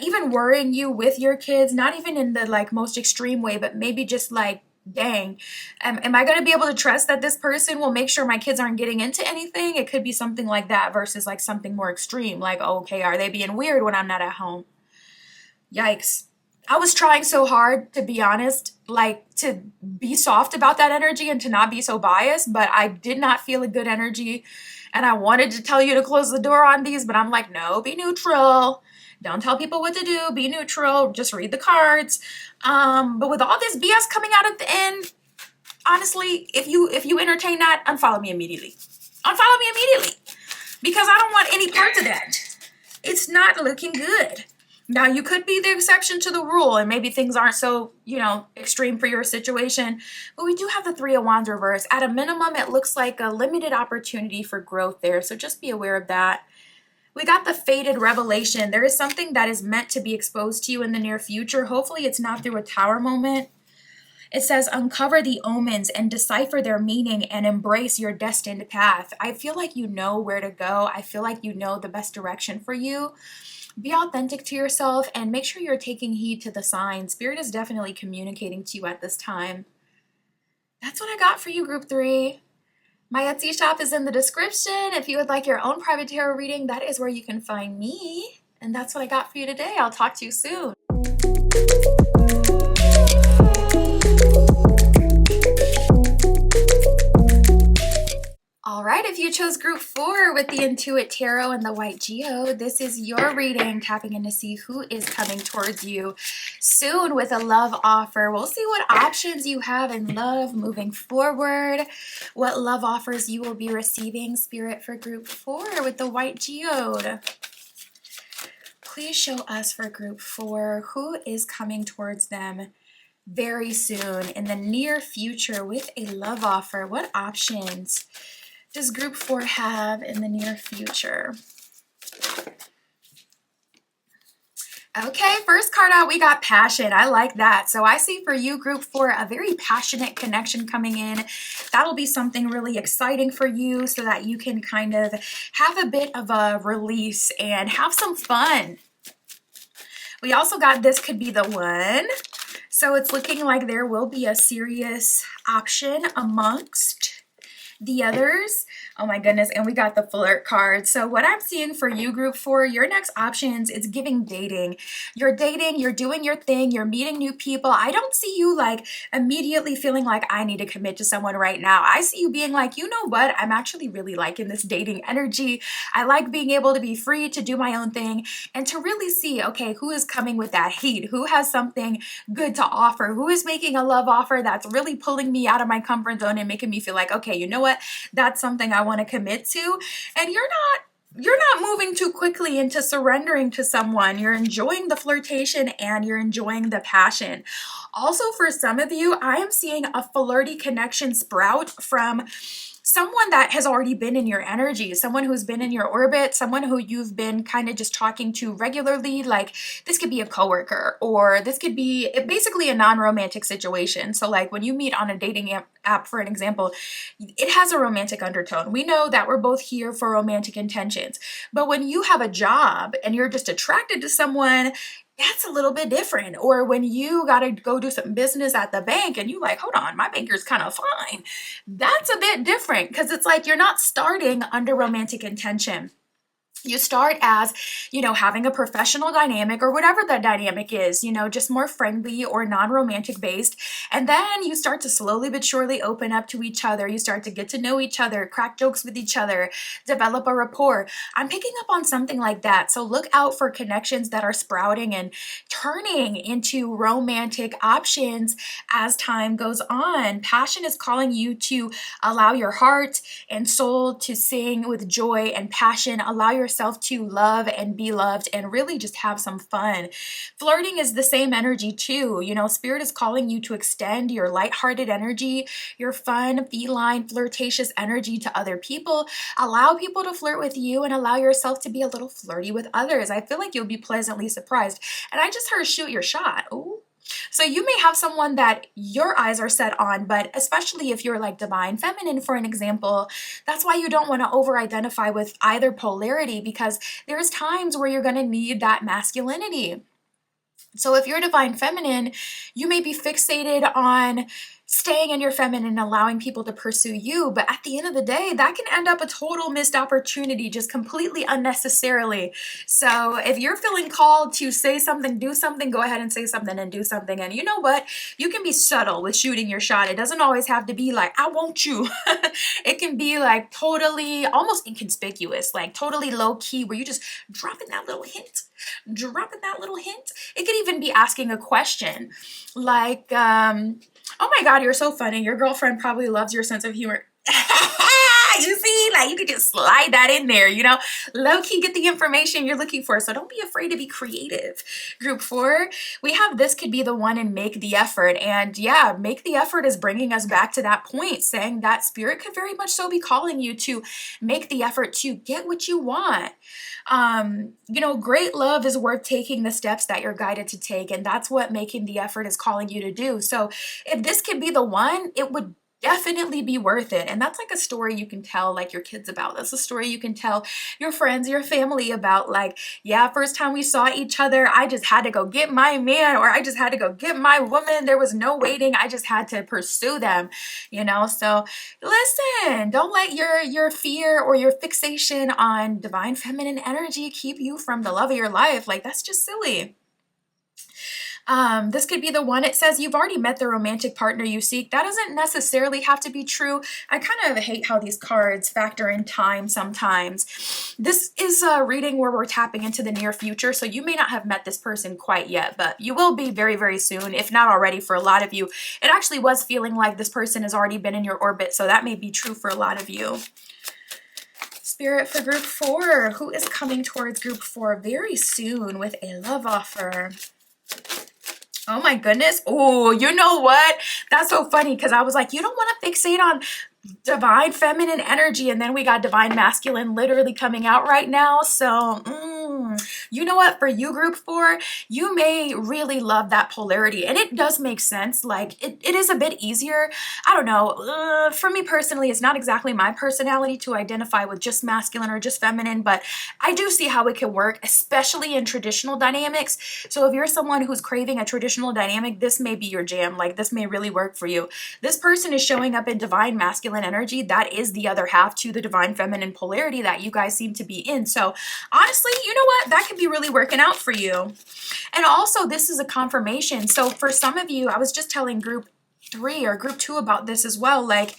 Even worrying you with your kids, not even in the like most extreme way, but maybe just like, dang, am I going to be able to trust that this person will make sure my kids aren't getting into anything? It could be something like that versus like something more extreme, like, okay, are they being weird when I'm not at home? Yikes. I was trying so hard, to be honest, like to be soft about that energy and to not be so biased, but I did not feel a good energy. And I wanted to tell you to close the door on these, but I'm like, no, be neutral. Don't tell people what to do. Be neutral. Just read the cards. But with all this BS coming out at the end, honestly, if you entertain that, unfollow me immediately. Unfollow me immediately. Because I don't want any parts of that. It's not looking good. Now, you could be the exception to the rule, and maybe things aren't so, extreme for your situation. But we do have the Three of Wands reverse. At a minimum, it looks like a limited opportunity for growth there. So just be aware of that. We got the Fated Revelation. There is something that is meant to be exposed to you in the near future. Hopefully it's not through a tower moment. It says, uncover the omens and decipher their meaning and embrace your destined path. I feel like you know where to go. I feel like you know the best direction for you. Be authentic to yourself and make sure you're taking heed to the signs. Spirit is definitely communicating to you at this time. That's what I got for you, Group 3. My Etsy shop is in the description. If you would like your own private tarot reading, that is where you can find me. And that's what I got for you today. I'll talk to you soon. All right, if you chose Group 4 with the Intuit Tarot and the White Geode, this is your reading, tapping in to see who is coming towards you soon with a love offer. We'll see what options you have in love moving forward, what love offers you will be receiving, Spirit, for Group 4 with the White Geode. Please show us for Group 4 who is coming towards them very soon in the near future with a love offer. What options does Group 4 have in the near future? Okay, first card out, we got passion. I like that. So I see for you, Group 4, a very passionate connection coming in. That'll be something really exciting for you so that you can kind of have a bit of a release and have some fun. We also got this could be the one. So it's looking like there will be a serious option amongst the others. Oh my goodness, and we got the flirt card. So what I'm seeing for you, Group 4, your next options, it's giving dating. You're dating, you're doing your thing, you're meeting new people. I don't see you like immediately feeling like I need to commit to someone right now. I see you being like, you know what, I'm actually really liking this dating energy. I like being able to be free to do my own thing and to really see, okay, who is coming with that heat? Who has something good to offer? Who is making a love offer that's really pulling me out of my comfort zone and making me feel like, okay, you know what, that's something I want to commit to. And you're not moving too quickly into surrendering to someone. You're enjoying the flirtation and you're enjoying the passion. Also, for some of you, I am seeing a flirty connection sprout from someone that has already been in your energy, someone who's been in your orbit, someone who you've been kind of just talking to regularly. Like this could be a coworker, or this could be basically a non-romantic situation. So like when you meet on a dating app, for an example, it has a romantic undertone. We know that we're both here for romantic intentions. But when you have a job and you're just attracted to someone, that's a little bit different. Or when you got to go do some business at the bank and you like, hold on, my banker's kind of fine. That's a bit different because it's like you're not starting under romantic intention. You start as, having a professional dynamic or whatever that dynamic is, just more friendly or non-romantic based. And then you start to slowly but surely open up to each other. You start to get to know each other, crack jokes with each other, develop a rapport. I'm picking up on something like that. So look out for connections that are sprouting and turning into romantic options as time goes on. Passion is calling you to allow your heart and soul to sing with joy and passion. Allow yourself to love and be loved and really just have some fun. Flirting is the same energy too. Spirit is calling you to extend your lighthearted energy, your fun, feline, flirtatious energy to other people. Allow people to flirt with you and allow yourself to be a little flirty with others. I feel like you'll be pleasantly surprised. And I just heard shoot your shot. Ooh. So you may have someone that your eyes are set on, but especially if you're like divine feminine, for an example, that's why you don't want to over-identify with either polarity, because there's times where you're going to need that masculinity. So if you're divine feminine, you may be fixated on staying in your feminine and allowing people to pursue you. But at the end of the day, that can end up a total missed opportunity, just completely unnecessarily. So if you're feeling called to say something, do something, go ahead and say something and do something. And you know what? You can be subtle with shooting your shot. It doesn't always have to be like, I want you. It can be like totally almost inconspicuous, like totally low key, where you just dropping that little hint. It could even be asking a question like, oh my God, you're so funny. Your girlfriend probably loves your sense of humor. You see, like you could just slide that in there, low key get the information you're looking for. So don't be afraid to be creative. Group 4, we have this could be the one and make the effort. And yeah, make the effort is bringing us back to that point, saying that spirit could very much so be calling you to make the effort to get what you want. Great love is worth taking the steps that you're guided to take. And that's what making the effort is calling you to do. So if this could be the one, it would definitely be worth it. And that's like a story you can tell like your kids about. That's a story you can tell your friends, your family about. Like, yeah, first time we saw each other, I just had to go get my man, or I just had to go get my woman. There was no waiting. I just had to pursue them, So listen, don't let your fear or your fixation on divine feminine energy keep you from the love of your life. Like, that's just silly. This could be the one. It says you've already met the romantic partner you seek. That doesn't necessarily have to be true. I kind of hate how these cards factor in time sometimes. This is a reading where we're tapping into the near future, so you may not have met this person quite yet, but you will be very, very soon, if not already for a lot of you. It actually was feeling like this person has already been in your orbit, so that may be true for a lot of you. Spirit for group 4, who is coming towards group 4 very soon with a love offer? Oh my goodness. Oh, you know what? That's so funny because I was like, you don't want to fixate on divine feminine energy, and then we got divine masculine literally coming out right now. So you know what, for you group 4, you may really love that polarity, and it does make sense. Like it is a bit easier. I don't know, for me personally, it's not exactly my personality to identify with just masculine or just feminine, but I do see how it can work, especially in traditional dynamics. So if you're someone who's craving a traditional dynamic, this may be your jam. Like this may really work for you. This person is showing up in divine masculine energy. That is the other half to the divine feminine polarity that you guys seem to be in. So honestly, you know what? That could be really working out for you. And also, this is a confirmation. So for some of you, I was just telling group 3 or group 2 about this as well. Like,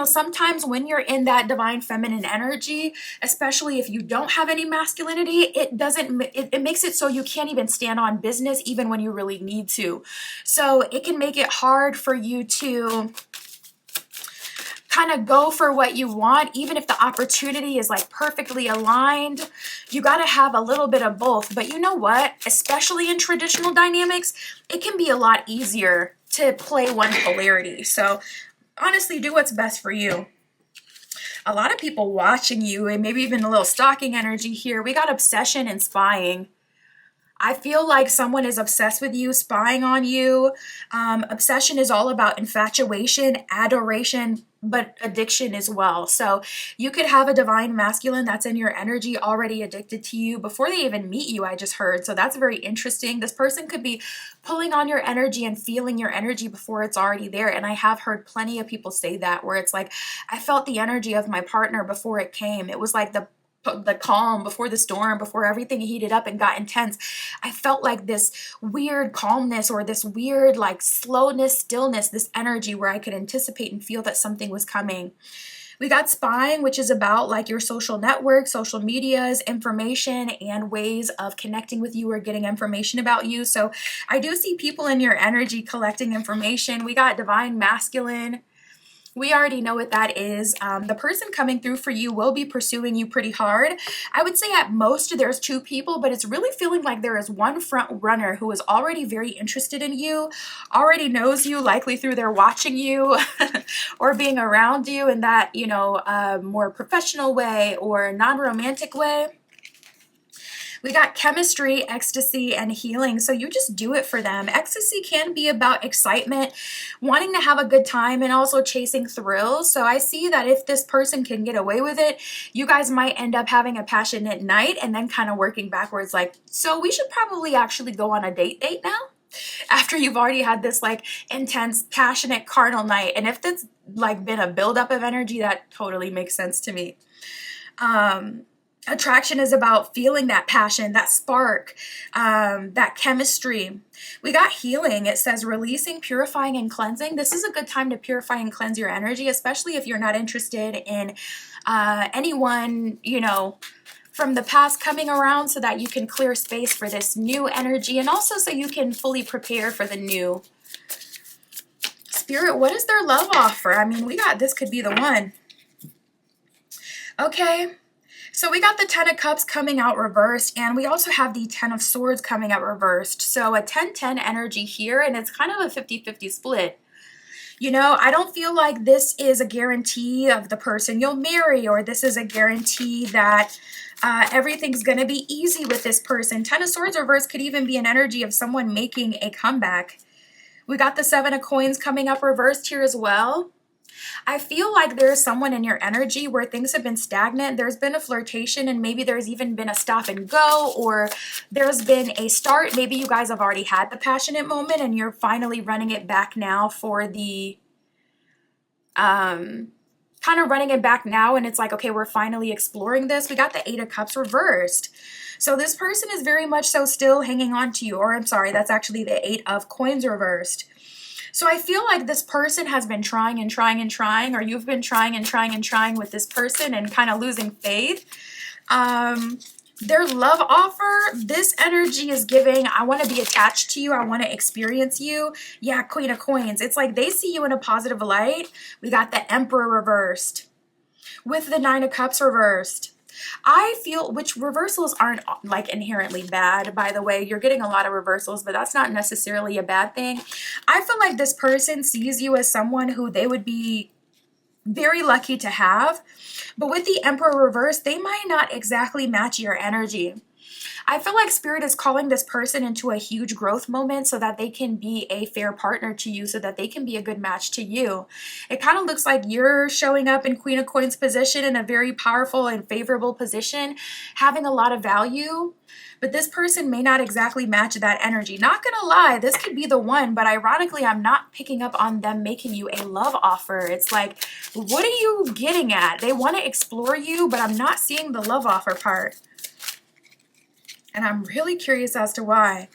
sometimes when you're in that divine feminine energy, especially if you don't have any masculinity, it makes it so you can't even stand on business even when you really need to. So it can make it hard for you to kind of go for what you want, even if the opportunity is like perfectly aligned. You got to have a little bit of both. But you know what? Especially in traditional dynamics, it can be a lot easier to play one polarity. So honestly, do what's best for you. a lot of people watching you, and maybe even a little stalking energy here. We got obsession and spying. I feel like someone is obsessed with you, spying on you. Obsession is all about infatuation, adoration, but addiction as well. So you could have a divine masculine that's in your energy already addicted to you before they even meet you, I just heard. So that's very interesting. This person could be pulling on your energy and feeling your energy before it's already there. And I have heard plenty of people say that, where it's like, I felt the energy of my partner before it came. It was like the calm before the storm, before everything heated up and got intense. I felt like this weird calmness, or this weird like slowness, stillness, this energy where I could anticipate and feel that something was coming. We got spying, which is about like your social networks, social medias, information, and ways of connecting with you or getting information about you. So I do see people in your energy collecting information. We got divine masculine. We already know what that is. The person coming through for you will be pursuing you pretty hard. I would say at most there's two people, but it's really feeling like there is one front runner who is already very interested in you, already knows you, likely through their watching you or being around you in that, more professional way or non-romantic way. We got chemistry, ecstasy, and healing. So you just do it for them. Ecstasy can be about excitement, wanting to have a good time, and also chasing thrills. So I see that if this person can get away with it, you guys might end up having a passionate night and then kind of working backwards like, so we should probably actually go on a date now? After you've already had this like intense, passionate, carnal night. And if that's like been a buildup of energy, that totally makes sense to me. Attraction is about feeling that passion, that spark, that chemistry. We got healing. It says releasing, purifying, and cleansing. This is a good time to purify and cleanse your energy, especially if you're not interested in anyone, from the past coming around, so that you can clear space for this new energy, and also so you can fully prepare for the new. Spirit, what is their love offer? I mean, this could be the one. Okay. So we got the 10 of Cups coming out reversed, and we also have the 10 of Swords coming out reversed. So a 10-10 energy here, and it's kind of a 50-50 split. I don't feel like this is a guarantee of the person you'll marry, or this is a guarantee that everything's going to be easy with this person. 10 of Swords reversed could even be an energy of someone making a comeback. We got the 7 of Coins coming up reversed here as well. I feel like there's someone in your energy where things have been stagnant. There's been a flirtation, and maybe there's even been a stop and go, or there's been a start. Maybe you guys have already had the passionate moment and you're finally running it back now for the, kind of running it back now. And it's like, okay, we're finally exploring this. We got the 8 of Cups reversed. So this person is very much so still hanging on to you, or I'm sorry, that's actually the 8 of Coins reversed. So I feel like this person has been trying and trying and trying, or you've been trying and trying and trying with this person and kind of losing faith. Their love offer, this energy is giving, I want to be attached to you. I want to experience you. Yeah, Queen of Coins. It's like they see you in a positive light. We got the Emperor reversed with the 9 of Cups reversed. I feel, which reversals aren't like inherently bad, by the way. You're getting a lot of reversals, but that's not necessarily a bad thing. I feel like this person sees you as someone who they would be very lucky to have, but with the Emperor reversed, they might not exactly match your energy. I feel like Spirit is calling this person into a huge growth moment so that they can be a fair partner to you, so that they can be a good match to you. It kind of looks like you're showing up in Queen of Coins position in a very powerful and favorable position, having a lot of value, but this person may not exactly match that energy. Not gonna lie, this could be the one, but ironically, I'm not picking up on them making you a love offer. It's like, what are you getting at? They want to explore you, but I'm not seeing the love offer part. And I'm really curious as to why.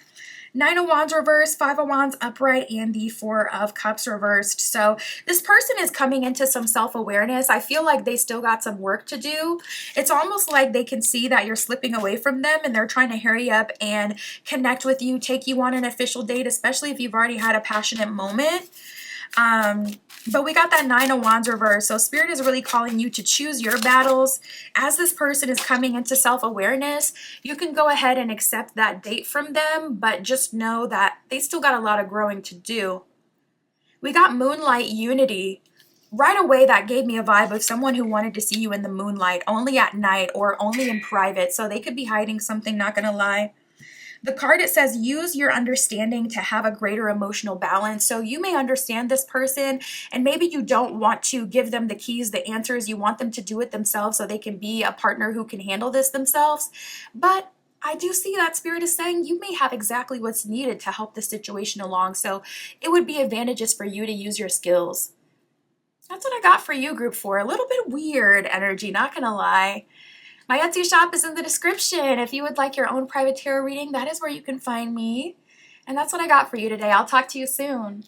9 of Wands reversed, 5 of Wands upright, and the 4 of Cups reversed. So this person is coming into some self-awareness. I feel like they still got some work to do. It's almost like they can see that you're slipping away from them, and they're trying to hurry up and connect with you, take you on an official date, especially if you've already had a passionate moment. But we got that 9 of Wands reversed. So Spirit is really calling you to choose your battles. As this person is coming into self-awareness, you can go ahead and accept that date from them, but just know that they still got a lot of growing to do. We got Moonlight Unity. right away that gave me a vibe of someone who wanted to see you in the moonlight, only at night or only in private. So they could be hiding something, not gonna lie. The card, it says, use your understanding to have a greater emotional balance. So you may understand this person and maybe you don't want to give them the keys, the answers. You want them to do it themselves so they can be a partner who can handle this themselves. But I do see that Spirit is saying you may have exactly what's needed to help the situation along. So it would be advantageous for you to use your skills. That's what I got for you, group 4. A little bit weird energy, not gonna lie. My Etsy shop is in the description. If you would like your own private tarot reading, that is where you can find me. And that's what I got for you today. I'll talk to you soon.